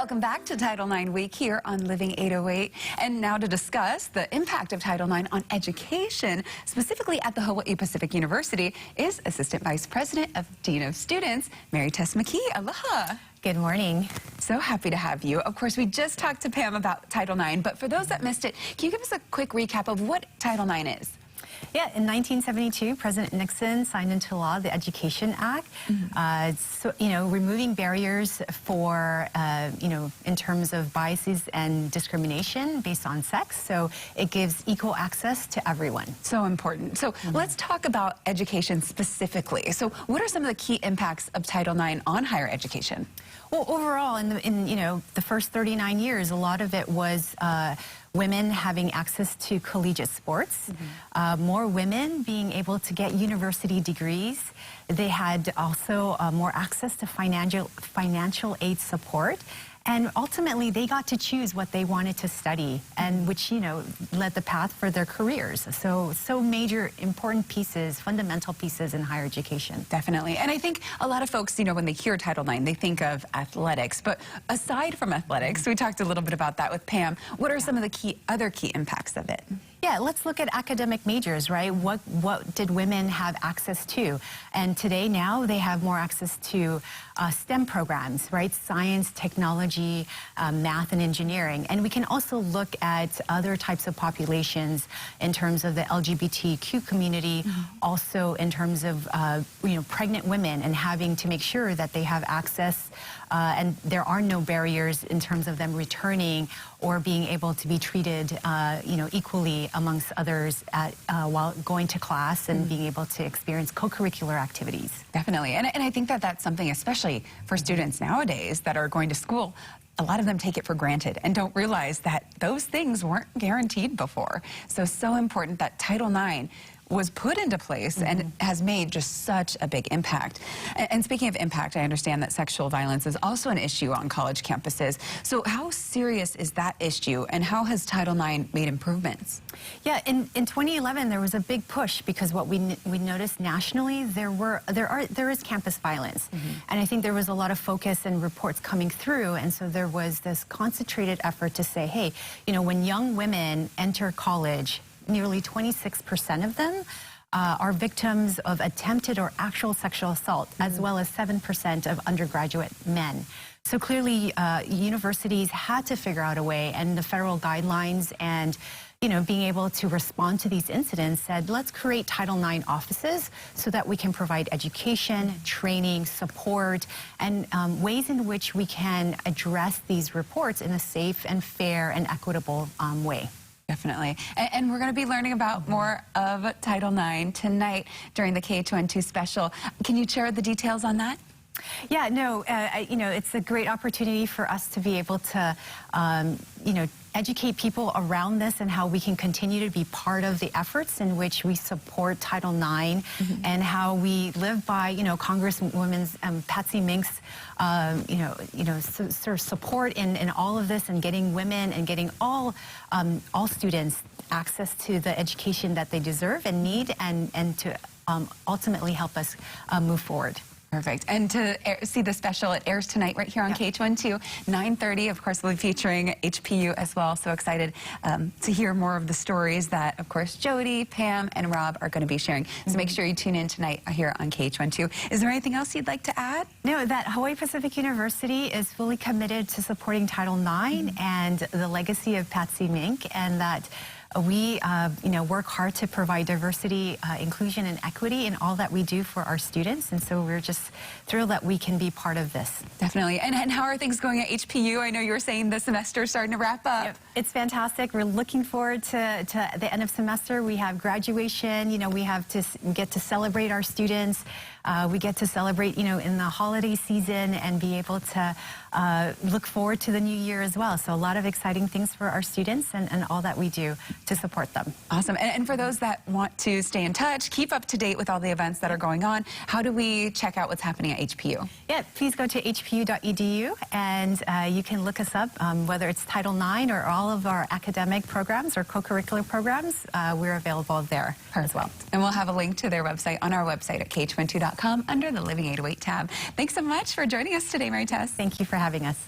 Welcome back to Title IX Week here on Living 808. And now to discuss the impact of Title IX on education, specifically at the Hawai'i Pacific University, is Assistant Vice President of Dean of Students, Mary Tess McKee. Aloha. Good morning. So happy to have you. Of course, we just talked to Pam about Title IX, but for those that missed it, can you give us a quick recap of what Title IX is? Yeah, in 1972, President Nixon signed into law the Education Act, removing barriers for, in terms of biases and discrimination based on sex. So it gives equal access to everyone. So important. So let's talk about education specifically. So what are some of the key impacts of Title IX on higher education? Well, overall, in the first 39 years, a lot of it was women having access to collegiate sports, more women being able to get university degrees. They had also more access to financial aid support. And ultimately, they got to choose what they wanted to study, and which, led the path for their careers. So major, important pieces, fundamental pieces in higher education. Definitely. And I think a lot of folks, when they hear Title IX, they think of athletics. But aside from athletics, we talked a little bit about that with Pam. What are some of the other key impacts of it? Yeah, let's look at academic majors, right? What did women have access to? And today, now, they have more access to STEM programs, right? Science, technology, math, and engineering. And we can also look at other types of populations in terms of the LGBTQ community, also in terms of, pregnant women and having to make sure that they have access and there are no barriers in terms of them returning or being able to be treated, equally amongst others while going to class and being able to experience co-curricular activities. Definitely. And I think that that's something, especially for students nowadays that are going to school, a lot of them take it for granted and don't realize that those things weren't guaranteed before. So important that Title IX was put into place and has made just such a big impact. And speaking of impact, I understand that sexual violence is also an issue on college campuses. So how serious is that issue, and how has Title IX made improvements? Yeah, in 2011 there was a big push because what we noticed nationally, there is campus violence, and I think there was a lot of focus and reports coming through, and so there was this concentrated effort to say, hey, when young women enter college, nearly 26% of them are victims of attempted or actual sexual assault, as well as 7% of undergraduate men. So clearly, universities had to figure out a way, and the federal guidelines and being able to respond to these incidents said, let's create Title IX offices so that we can provide education, training, support, and ways in which we can address these reports in a safe and fair and equitable way. Definitely. And we're going to be learning about more of Title IX tonight during the K2N2 special. Can you share the details on that? Yeah, no, it's a great opportunity for us to be able to, educate people around this and how we can continue to be part of the efforts in which we support Title IX and how we live by, Congresswoman's Patsy Mink's, sort of support in all of this and getting women and getting all students access to the education that they deserve and need and to ultimately help us move forward. Perfect. And to see the special, it airs tonight right here on K2N2, 9:30. Of course, we'll be featuring HPU as well. So excited to hear more of the stories that, of course, Jody, Pam, and Rob are going to be sharing. So make sure you tune in tonight here on K2N2. Is there anything else you'd like to add? No, that Hawai'i Pacific University is fully committed to supporting Title IX and the legacy of Patsy Mink, and that we, work hard to provide diversity, inclusion, and equity in all that we do for our students. And so we're just thrilled that we can be part of this. Definitely. And how are things going at HPU? I know you were saying the semester is starting to wrap up. Yep. It's fantastic. We're looking forward to the end of semester. We have graduation. We have to get to celebrate our students. We get to celebrate, in the holiday season and be able to look forward to the new year as well. So a lot of exciting things for our students and all that we do to support them. Awesome. And for those that want to stay in touch, keep up to date with all the events that are going on, how do we check out what's happening at HPU? Yeah, please go to hpu.edu and you can look us up, whether it's Title IX or all of our academic programs or co-curricular programs, we're available there as well. And we'll have a link to their website on our website at k2n2.com under the Living 808 tab. Thanks so much for joining us today, Mary Tess. Thank you for having us.